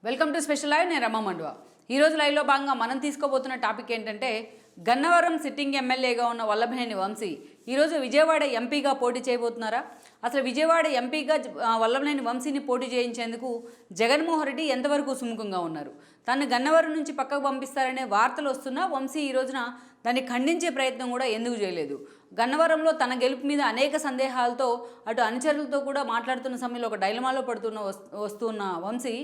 Welcome to special live. నేను రమా మండువా. ఈరోజు లైవ్లో భాగంగా మనం తీసుకోబోతున్న టాపిక్ ఏంటంటే గన్నవరం సిట్టింగ్ ఎమ్మెల్యేగా ఉన్న వల్లభనేని వంశీ ఈరోజు విజయవాడ ఎంపీగా పోటీ చేయబోతున్నారా? అసలు విజయవాడ ఎంపీగా వల్లభనేని వంశీని పోటీ చేయించేందుకు జగన్మోహన్ రెడ్డి ఎంతవరకు సుముఖంగా ఉన్నారు? తను గన్నవరం నుంచి పక్కకు పంపిస్తారనే వార్తలు వస్తున్నా వంశీ ఈ రోజున దాన్ని ఖండించే ప్రయత్నం కూడా ఎందుకు చేయలేదు? గన్నవరంలో తన గెలుపు మీద అనేక సందేహాలతో అటు అనుచరులతో కూడా మాట్లాడుతున్న సమయంలో ఒక డైలమాలో వస్తున్న వంశీ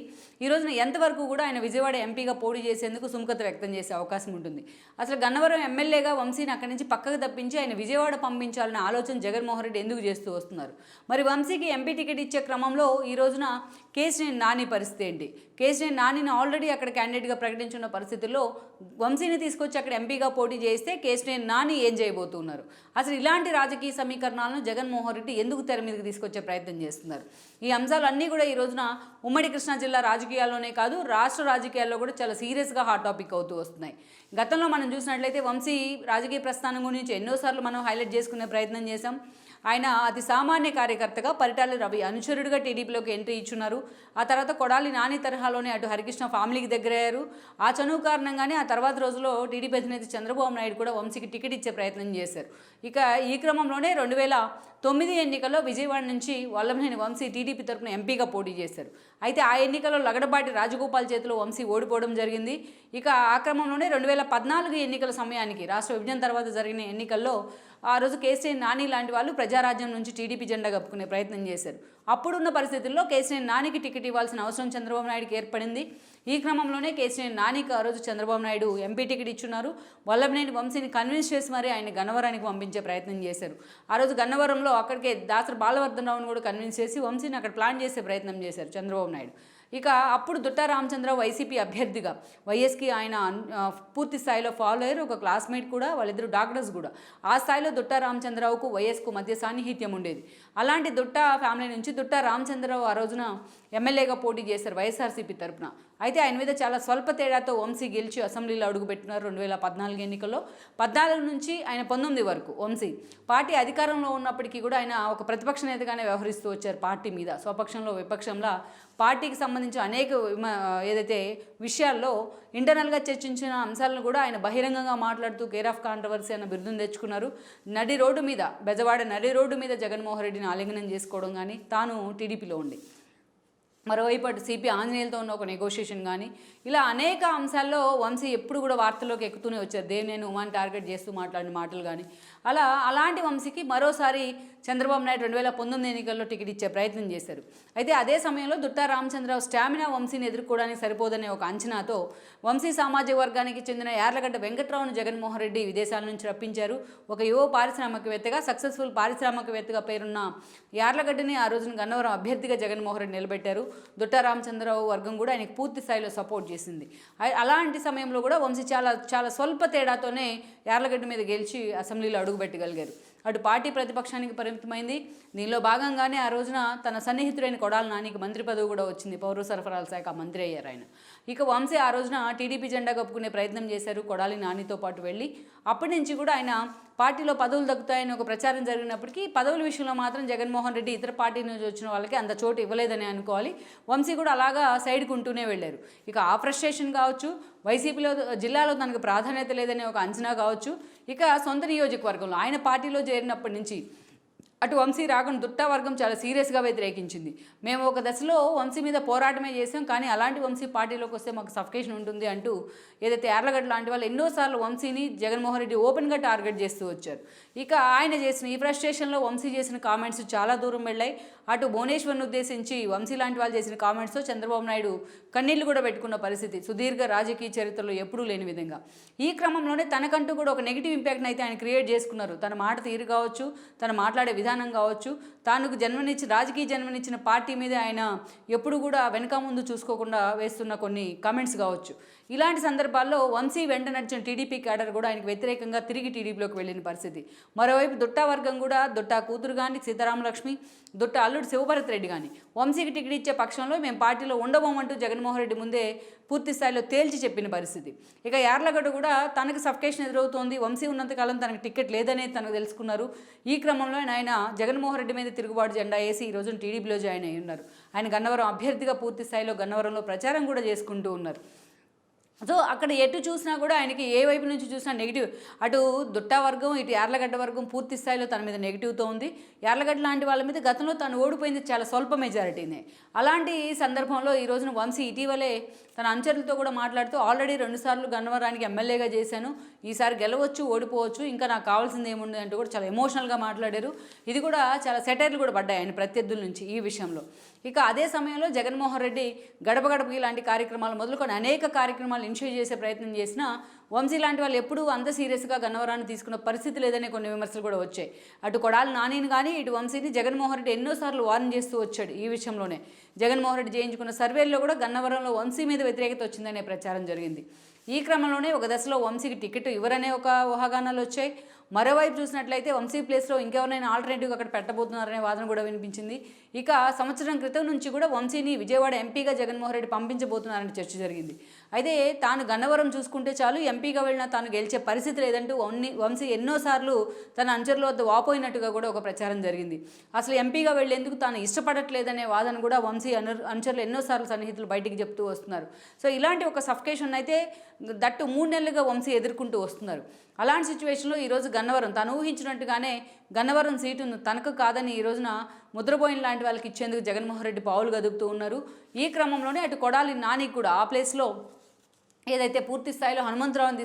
ఈ రోజున ఎంతవరకు కూడా ఆయన విజయవాడ ఎంపీగా పోటీ చేసేందుకు సుముఖత వ్యక్తం చేసే అవకాశం ఉంటుంది? అసలు గన్నవరం ఎమ్మెల్యేగా వంశీని అక్కడి నుంచి పక్కకు తప్పించి ఆయన విజయవాడ పంపించాలనే ఆలోచన జగన్మోహన్ రెడ్డి ఎందుకు చేస్తూ వస్తున్నారు? మరి వంశీకి ఎంపీ టికెట్ ఇచ్చే క్రమంలో ఈ రోజున కేశినేని నాని పరిస్థితి ఏంటి? కేశినేని నానిని ఆల్రెడీ అక్కడ క్యాండిడేట్గా ప్రకటించున్న పరిస్థితుల్లో వంశీని తీసుకొచ్చి అక్కడ ఎంపీగా పోటీ చేస్తే కేశినేని నాని ఏం చేయబోతున్నారు? అసలు ఇలాంటి రాజకీయ సమీకరణాలను జగన్మోహన్ రెడ్డి ఎందుకు తెర మీదకి తీసుకొచ్చే ప్రయత్నం చేస్తున్నారు? ఈ అంశాలు అన్నీ కూడా ఈ రోజున ఉమ్మడి కృష్ణా జిల్లా రాజకీయాల్లోనే కాదు రాష్ట్ర రాజకీయాల్లో కూడా చాలా సీరియస్గా హాట్ టాపిక్ అవుతూ వస్తున్నాయి. గతంలో మనం చూసినట్లయితే వంశీ రాజకీయ ప్రస్థానం గురించి ఎన్నోసార్లు మనం హైలైట్ చేసుకునే ప్రయత్నం చేశాం. ఆయన అతి సామాన్య కార్యకర్తగా పరిటాల రవి అనుచరుడిగా టీడీపీలోకి ఎంట్రీ ఇచ్చున్నారు. ఆ తర్వాత కొడాలి నాని తరహాలోనే అటు హరికృష్ణ ఫ్యామిలీకి దగ్గరయ్యారు. ఆ చనువు కారణంగానే ఆ తర్వాత రోజుల్లో టీడీపీ అధినేత చంద్రబాబు నాయుడు కూడా వంశీకి టికెట్ ఇచ్చే ప్రయత్నం చేశారు. ఇక ఈ క్రమంలోనే 2009 ఎన్నికల్లో విజయవాడ నుంచి వల్లభనేని వంశీ టీడీపీ తరఫున ఎంపీగా పోటీ చేశారు. అయితే ఆ ఎన్నికల్లో లగడపాటి రాజగోపాల్ చేతిలో వంశీ ఓడిపోవడం జరిగింది. ఇక ఆ క్రమంలోనే 2014 ఎన్నికల సమయానికి రాష్ట్ర విభజన తర్వాత జరిగిన ఎన్నికల్లో ఆ రోజు కేసీఆర్ నాని లాంటి వాళ్ళు ప్రజారాజ్యం నుంచి టీడీపీ జెండా కప్పుకునే ప్రయత్నం చేశారు. అప్పుడున్న పరిస్థితుల్లో కేసీఆర్ నానికి టికెట్ ఇవ్వాల్సిన అవసరం చంద్రబాబు నాయుడుకి ఏర్పడింది. ఈ క్రమంలోనే కేసీఆర్ నానికి ఆ రోజు చంద్రబాబు నాయుడు ఎంపీ టికెట్ ఇచ్చున్నారు. వల్లభనేని వంశీని కన్విన్స్ చేసి మరీ ఆయన గన్నవరానికి పంపించే ప్రయత్నం చేశారు. ఆ రోజు గన్నవరంలో అక్కడికే దాసరి బాలవర్ధన్ రావును కూడా కన్విన్స్ చేసి వంశీని అక్కడ ప్లాన్ చేసే ప్రయత్నం చేశారు చంద్రబాబు నాయుడు. ఇక అప్పుడు దుట్టా రామచంద్రరావు వైసీపీ అభ్యర్థిగా వైఎస్కి ఆయన పూర్తి స్థాయిలో ఫాలో అయ్యారు. ఒక క్లాస్మేట్ కూడా, వాళ్ళిద్దరు డాక్టర్స్ కూడా. ఆ స్థాయిలో దుట్టా రామచంద్రరావుకు వైఎస్కు మధ్య సాన్నిహిత్యం ఉండేది. అలాంటి దుట్టా ఫ్యామిలీ నుంచి దుట్టా రామచంద్రరావు ఆ రోజున ఎమ్మెల్యేగా పోటీ చేశారు వైఎస్ఆర్సీపీ తరఫున. అయితే ఆయన మీద చాలా స్వల్ప తేడాతో వంశీ గెలిచి అసెంబ్లీలో అడుగుపెట్టినారు 2014 ఎన్నికల్లో. 14 నుంచి ఆయన 19 వరకు వంశీ పార్టీ అధికారంలో ఉన్నప్పటికీ కూడా ఆయన ఒక ప్రతిపక్ష నేతగానే వ్యవహరిస్తూ వచ్చారు. పార్టీ మీద స్వపక్షంలో విపక్షంలో పార్టీకి సంబంధించిన అనేక ఏదైతే విషయాల్లో ఇంటర్నల్గా చర్చించిన అంశాలను కూడా ఆయన బహిరంగంగా మాట్లాడుతూ కేర్ ఆఫ్ కాంట్రవర్సీ అన్న బిరుదును తెచ్చుకున్నారు. నడి రోడ్డు మీద బెజవాడ నడి రోడ్డు మీద జగన్మోహన్ రెడ్డిని ఆలింగనం చేసుకోవడం కానీ, తాను టీడీపీలో ఉండి మరోవైపు అటు సిపి ఆంజనేయులతో ఉన్న ఒక నెగోషియేషన్ కానీ, ఇలా అనేక అంశాల్లో వంశీ ఎప్పుడు కూడా వార్తల్లోకి ఎక్కుతూనే వచ్చారు. దేవినేని ఉమాని టార్గెట్ చేస్తూ మాట్లాడిన మాటలు కానీ. అలాంటి వంశీకి మరోసారి చంద్రబాబు నాయుడు 2019 ఎన్నికల్లో టికెట్ ఇచ్చే ప్రయత్నం చేశారు. అయితే అదే సమయంలో దుట్టా రామచంద్రరావు స్టామినా వంశీని ఎదుర్కోవడానికి సరిపోదనే ఒక అంచనాతో వంశీ సామాజిక వర్గానికి చెందిన యార్లగడ్డ వెంకట్రావును జగన్మోహన్ రెడ్డి విదేశాల నుంచి రప్పించారు. ఒక యువ పారిశ్రామికవేత్తగా, సక్సెస్ఫుల్ పారిశ్రామికవేత్తగా పేరున్న యార్లగడ్డని ఆ రోజున గన్నవరం అభ్యర్థిగా జగన్మోహన్ రెడ్డి నిలబెట్టారు. దుట్టా రామచంద్రరావు వర్గం కూడా ఆయనకు పూర్తి స్థాయిలో సపోర్ట్ చేసింది. అలాంటి సమయంలో కూడా వంశీ చాలా స్వల్ప తేడాతోనే యార్లగడ్డ మీద గెలిచి అసెంబ్లీలో అడుగుపెట్టగలిగారు. అటు పార్టీ ప్రతిపక్షానికి పరిమితమైంది. దీనిలో భాగంగానే ఆ రోజున తన సన్నిహితుడైన కొడాలి నానికి మంత్రి పదవి కూడా వచ్చింది. పౌర సరఫరాల శాఖ మంత్రి అయ్యారు ఆయన. ఇక వంశీ ఆ రోజున టీడీపీ జెండా కప్పుకునే ప్రయత్నం చేశారు కొడాలి నానితో పాటు వెళ్ళి. అప్పటి నుంచి కూడా ఆయన పార్టీలో పదవులు దక్కుతాయని ఒక ప్రచారం జరిగినప్పటికీ పదవుల విషయంలో మాత్రం జగన్మోహన్ రెడ్డి ఇతర పార్టీ నుంచి వచ్చిన వాళ్ళకి అంత చోటు ఇవ్వలేదని అనుకోవాలి. వంశీ కూడా అలాగా సైడ్కి ఉంటూనే వెళ్ళారు. ఇక ఆ ఫ్రస్ట్రేషన్ కావచ్చు, వైసీపీలో జిల్లాలో తనకు ప్రాధాన్యత లేదనే ఒక అంచనా కావచ్చు, ఇక సొంత నియోజకవర్గంలో ఆయన పార్టీలో చేరినప్పటి నుంచి అటు వంశీ రాకను దుట్టా వర్గం చాలా సీరియస్గా వ్యతిరేకించింది. మేము ఒక దశలో వంశీ మీద పోరాటమే చేసాం, కానీ అలాంటి వంశీ పార్టీలోకి వస్తే మాకు సఫికేషన్ ఉంటుంది అంటూ ఏదైతే యార్లగడ్డ లాంటి వాళ్ళు ఎన్నోసార్లు వంశీని జగన్మోహన్ రెడ్డి ఓపెన్గా టార్గెట్ చేస్తూ వచ్చారు. ఇక ఆయన చేసిన ఈ ఫ్రస్ట్రేషన్లో వంశీ చేసిన కామెంట్స్ చాలా దూరం వెళ్ళాయి. అటు భువనేశ్వర్ను ఉద్దేశించి వంశీ లాంటి వాళ్ళు చేసిన కామెంట్స్తో చంద్రబాబు నాయుడు కన్నీళ్లు కూడా పెట్టుకున్న పరిస్థితి సుదీర్ఘ రాజకీయ చరిత్రలో ఎప్పుడూ లేని విధంగా. ఈ క్రమంలోనే తనకంటూ కూడా ఒక నెగిటివ్ ఇంపాక్ట్ని అయితే ఆయన క్రియేట్ చేసుకున్నారు. తన మాట తీరు కావచ్చు, తన మాట్లాడే విధానం కావచ్చు, తానుకు రాజకీయ జన్మనిచ్చిన పార్టీ మీద ఆయన ఎప్పుడు కూడా వెనక ముందు చూసుకోకుండా వేస్తున్న కొన్ని కామెంట్స్ కావచ్చు. ఇలాంటి సందర్భాల్లో వంశీ వెంట నడిచిన టీడీపీ క్యాడర్ కూడా ఆయనకు వ్యతిరేకంగా తిరిగి టీడీపీలోకి వెళ్ళిన పరిస్థితి. మరోవైపు దుట్టా వర్గం కూడా దుట్టా కూతురు కానీ సీతారామలక్ష్మి, దుట్టా అల్లుడు శివభరత్ రెడ్డి కానీ వంశీకి టికెట్ ఇచ్చే పక్షంలో మేము పార్టీలో ఉండబోమంటూ జగన్మోహన్ రెడ్డి ముందే పూర్తి స్థాయిలో తేల్చి చెప్పిన పరిస్థితి. ఇక యార్లగడ్డ కూడా తనకు సఫికేషన్ ఎదురవుతోంది, వంశీ ఉన్నంతకాలం తనకు టికెట్ లేదనేది తనకు తెలుసుకున్నారు. ఈ క్రమంలో ఆయన జగన్మోహన్ రెడ్డి మీద తిరుగుబాటు జెండా వేసి ఈ రోజున టీడీపీలో జాయిన్ అయ్యి ఉన్నారు. ఆయన గన్నవరం అభ్యర్థిగా పూర్తి స్థాయిలో గన్నవరంలో ప్రచారం కూడా చేసుకుంటూ ఉన్నారు. సో అక్కడ ఎటు చూసినా కూడా ఆయనకి ఏ వైపు నుంచి చూసినా నెగిటివ్. అటు దుట్టా వర్గం, ఇటు యార్లగడ్డ వర్గం పూర్తి స్థాయిలో తన మీద నెగిటివ్తో ఉంది. యార్లగడ్డ లాంటి వాళ్ళ మీద గతంలో తను ఓడిపోయింది చాలా స్వల్ప మెజారిటీనే. అలాంటి సందర్భంలో ఈ రోజున వంశీ ఇటీవలే తన అనుచరులతో కూడా మాట్లాడుతూ ఆల్రెడీ 2 సార్లు గన్నవరానికి ఎమ్మెల్యేగా చేశాను, ఈసారి గెలవచ్చు ఓడిపోవచ్చు, ఇంకా నాకు కావాల్సింది ఏముంది అంటూ కూడా చాలా ఎమోషనల్గా మాట్లాడారు. ఇది కూడా చాలా సెటైర్లు కూడా పడ్డాయి ఆయన ప్రత్యర్థుల నుంచి ఈ విషయంలో. ఇక అదే సమయంలో జగన్మోహన్ రెడ్డి గడప గడపకి లాంటి కార్యక్రమాలు మొదలుకొని అనేక కార్యక్రమాలు ఇనిషియేట్ చేసే ప్రయత్నం చేసినా వంశీ లాంటి వాళ్ళు ఎప్పుడూ అంత సీరియస్గా గన్నవరాన్ని తీసుకున్న పరిస్థితి లేదనే కొన్ని విమర్శలు కూడా వచ్చాయి. అటు కొడాలి నానిని కానీ ఇటు వంశీని జగన్మోహన్ రెడ్డి ఎన్నోసార్లు వార్న్ చేస్తూ వచ్చాడు. ఈ విషయంలోనే జగన్మోహన్ రెడ్డి చేయించుకున్న సర్వేల్లో కూడా గన్నవరంలో వంశీ మీద వ్యతిరేకత వచ్చిందనే ప్రచారం జరిగింది. ఈ క్రమంలోనే ఒక దశలో వంశీకి టికెట్ ఇవ్వరనే ఒక ఊహాగానాలు వచ్చాయి. మరోవైపు చూసినట్లయితే వంశీ ప్లేస్లో ఇంకెవరైనా ఆల్టర్నేటివ్గా అక్కడ పెట్టబోతున్నారనే వాదన కూడా వినిపించింది. ఇక సంవత్సరం క్రితం నుంచి కూడా వంశీని విజయవాడ ఎంపీగా జగన్మోహన్ రెడ్డి పంపించబోతున్నారని చర్చ జరిగింది. అయితే తాను గన్నవరం చూసుకుంటే చాలు, ఎంపీగా వెళ్ళినా తాను గెలిచే పరిస్థితి లేదంటూ వంశీ ఎన్నోసార్లు తన అంచర్ల వద్ద వాపోయినట్టుగా కూడా ఒక ప్రచారం జరిగింది. అసలు ఎంపీగా వెళ్లేందుకు తాను ఇష్టపడట్లేదనే వాదన కూడా వంశీ అనుచరులు ఎన్నోసార్లు సన్నిహితులు బయటికి చెప్తూ వస్తున్నారు. సో ఇలాంటి ఒక సఫికేషన్ అయితే దట్టు 3 నెలలుగా వంశీ ఎదుర్కొంటూ వస్తున్నారు. అలాంటి సిచ్యువేషన్లో ఈరోజు గన్నవరం తను ఊహించినట్టుగానే గన్నవరం సీటును తనకు కాదని ఈ రోజున ముద్రపోయిన లాంటి వాళ్ళకి ఇచ్చేందుకు జగన్మోహన్ రెడ్డి పావులు గదుపుతూ ఉన్నారు. ఈ క్రమంలోనే అటు కొడాలి నాని కూడా ఆ ప్లేస్లో ఏదైతే పూర్తి స్థాయిలో హనుమంతరావుని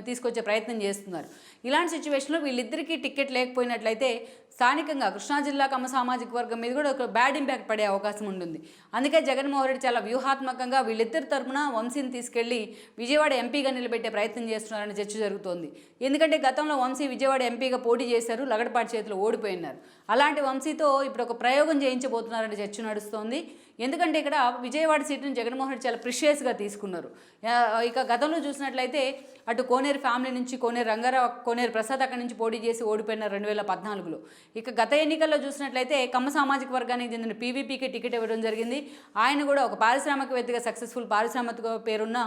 తీసుకొచ్చే ప్రయత్నం చేస్తున్నారు. ఇలాంటి సిచ్యువేషన్లో వీళ్ళిద్దరికీ టికెట్ లేకపోయినట్లయితే స్థానికంగా కృష్ణా జిల్లా కమ్మ సామాజిక వర్గం మీద కూడా ఒక బ్యాడ్ ఇంపాక్ట్ పడే అవకాశం ఉంటుంది. అందుకే జగన్మోహన్ రెడ్డి చాలా వ్యూహాత్మకంగా వీళ్ళిద్దరి తరపున వంశీని తీసుకెళ్లి విజయవాడ ఎంపీగా నిలబెట్టే ప్రయత్నం చేస్తున్నారని చర్చ జరుగుతోంది. ఎందుకంటే గతంలో వంశీ విజయవాడ ఎంపీగా పోటీ చేశారు, లగడపాటి చేతిలో ఓడిపోయినారు. అలాంటి వంశీతో ఇప్పుడు ఒక ప్రయోగం చేయించబోతున్నారని చర్చ నడుస్తోంది. ఎందుకంటే ఇక్కడ విజయవాడ సీటును జగన్మోహన్ రెడ్డి చాలా ప్రిషియస్గా తీసుకున్నారు. ఇక గతంలో చూసినట్లయితే అటు కోనేరు ఫ్యామిలీ నుంచి కోనేరు ప్రసాద్ అక్కడి నుంచి పోటీ చేసి ఓడిపోయినారు 2014లో. ఇక గత ఎన్నికల్లో చూసినట్లయితే కమ్మ సామాజిక వర్గానికి చెందిన పీవీపీకి టికెట్ ఇవ్వడం జరిగింది. ఆయన కూడా ఒక పారిశ్రామికవేత్తగా సక్సెస్ఫుల్ పారిశ్రామిక పేరున్న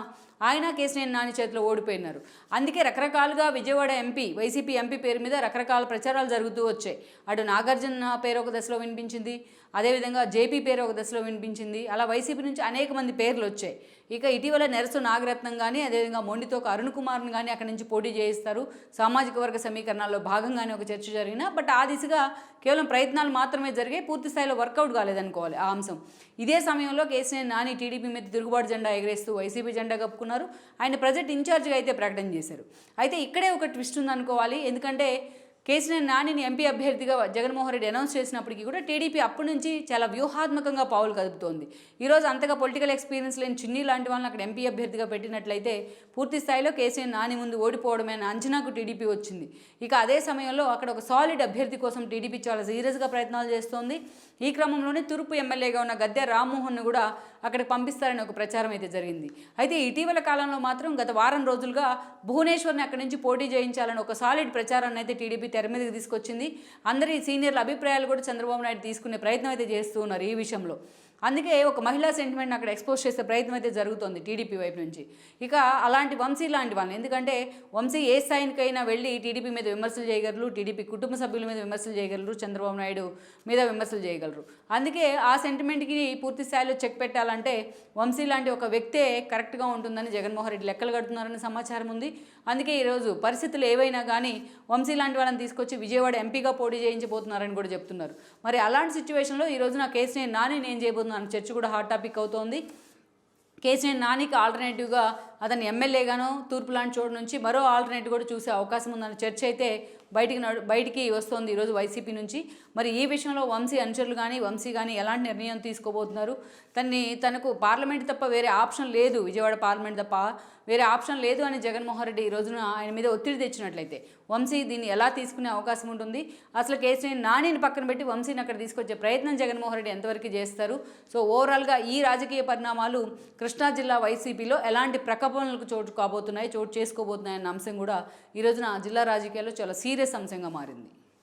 ఆయన కేసీఆర్ నాని చేతిలో ఓడిపోయినారు. అందుకే రకరకాలుగా విజయవాడ ఎంపీ వైసీపీ ఎంపీ పేరు మీద రకరకాల ప్రచారాలు జరుగుతూ వచ్చాయి. అటు నాగార్జున పేరు ఒక దశలో వినిపించింది, అదేవిధంగా జేపీ పేరు ఒక దశలో వినిపించింది. అలా వైసీపీ నుంచి అనేక మంది పేర్లు వచ్చాయి. ఇక ఇటీవల నెరసు నాగరత్నం కానీ అదేవిధంగా మొండితోక అరుణ్ కుమార్ని కానీ అక్కడి నుంచి పోటీ చేయిస్తారు. సామాజిక వర్గ సమీకరణాల్లో భాగంగానే ఒక చర్చ జరిగిన బట్ ఆ దిశగా కేవలం ప్రయత్నాలు మాత్రమే జరిగాయి, పూర్తి స్థాయిలో వర్కౌట్ కాలేదనుకోవాలి ఆ అంశం. ఇదే సమయంలో కేసీఆర్ నాని టీడీపీ మీద తిరుగుబాటు జెండా ఎగరేస్తూ వైసీపీ జెండా కప్పుకున్నారు. ఆయన ప్రజెంట్ ఇన్ఛార్జ్గా అయితే ప్రకటన చేశారు. అయితే ఇక్కడే ఒక ట్విస్ట్ ఉందనుకోవాలి. ఎందుకంటే కేసీఆర్ నానిని ఎంపీ అభ్యర్థిగా జగన్మోహన్ రెడ్డి అనౌన్స్ చేసినప్పటికీ కూడా టీడీపీ అప్పటి నుంచి చాలా వ్యూహాత్మకంగా పావులు కదుపుతోంది. ఈరోజు అంతగా పొలిటికల్ ఎక్స్పీరియన్స్ లేని చిన్ని లాంటి వాళ్ళని అక్కడ ఎంపీ అభ్యర్థిగా పెట్టినట్లయితే పూర్తి స్థాయిలో కేసీఆర్ నాని ముందు ఓడిపోవడమైన అంచనాకు టీడీపీ వచ్చింది. ఇక అదే సమయంలో అక్కడ ఒక సాలిడ్ అభ్యర్థి కోసం టీడీపీ చాలా సీరియస్గా ప్రయత్నాలు చేస్తోంది. ఈ క్రమంలోనే తూర్పు ఎమ్మెల్యేగా ఉన్న గద్దె రామ్మోహన్ను కూడా అక్కడికి పంపిస్తారని ఒక ప్రచారం అయితే జరిగింది. అయితే ఇటీవల కాలంలో మాత్రం గత వారం రోజులుగా భువనేశ్వర్ని అక్కడి నుంచి పోటీ చేయించాలని ఒక సాలిడ్ ప్రచారాన్ని అయితే టీడీపీ తెర మీదకి తీసుకొచ్చింది. అందరి సీనియర్ల అభిప్రాయాలు కూడా చంద్రబాబు నాయుడు తీసుకునే ప్రయత్నం అయితే చేస్తూ ఉన్నారు ఈ విషయంలో. అందుకే ఒక మహిళా సెంటిమెంట్ని అక్కడ ఎక్స్పోజ్ చేసే ప్రయత్నం అయితే జరుగుతుంది టీడీపీ వైపు నుంచి. ఇక అలాంటి వంశీ లాంటి వాళ్ళని, ఎందుకంటే వంశీ ఏ స్థాయికైనా వెళ్ళి టీడీపీ మీద విమర్శలు చేయగలరు, టీడీపీ కుటుంబ సభ్యుల మీద విమర్శలు చేయగలరు, చంద్రబాబు నాయుడు మీద విమర్శలు చేయగలరు. అందుకే ఆ సెంటిమెంట్కి పూర్తి స్థాయిలో చెక్ పెట్టాలంటే వంశీ లాంటి ఒక వ్యక్తే కరెక్ట్గా ఉంటుందని జగన్మోహన్ రెడ్డి లెక్కలు కడుతున్నారని సమాచారం ఉంది. అందుకే ఈరోజు పరిస్థితులు ఏవైనా కానీ వంశీ లాంటి వాళ్ళని తీసుకొచ్చి విజయవాడ ఎంపీగా పోటీ చేయించబోతున్నారని కూడా చెప్తున్నారు. మరి అలాంటి సిచ్యువేషన్లో ఈరోజు నా కేసీఆర్ నాని నేను చేయబోతున్నాను చర్చ కూడా హాట్ టాపిక్ అవుతోంది. కేసీఆర్ నానికి ఆల్టర్నేటివ్గా అతను ఎమ్మెల్యేగాను తూర్పు లాంటి చోటు నుంచి మరో ఆల్టర్నేటివ్ కూడా చూసే అవకాశం ఉందన్న చర్చ అయితే బయటికి వస్తోంది ఈరోజు వైసీపీ నుంచి. మరి ఈ విషయంలో వంశీ అనుచరులు కానీ వంశీ కానీ ఎలాంటి నిర్ణయం తీసుకోబోతున్నారు? తనకు పార్లమెంట్ తప్ప వేరే ఆప్షన్ లేదు, విజయవాడ పార్లమెంట్ తప్ప వేరే ఆప్షన్ లేదు అని జగన్మోహన్ రెడ్డి ఈ రోజున ఆయన మీద ఒత్తిడి తెచ్చినట్లయితే వంశీ దీన్ని ఎలా తీసుకునే అవకాశం ఉంటుంది? అసలు కేసీఆర్ నానిని పక్కన పెట్టి వంశీని అక్కడ తీసుకొచ్చే ప్రయత్నం జగన్మోహన్ రెడ్డి ఎంతవరకు చేస్తారు? సో ఓవరాల్గా ఈ రాజకీయ పరిణామాలు కృష్ణా జిల్లా వైసీపీలో ఎలాంటి ప్రకంపనలకు చోటు చేసుకోబోతున్నాయన్న అంశం కూడా ఈ రోజున జిల్లా రాజకీయాల్లో చాలా సీరియస్ అంశంగా మారింది.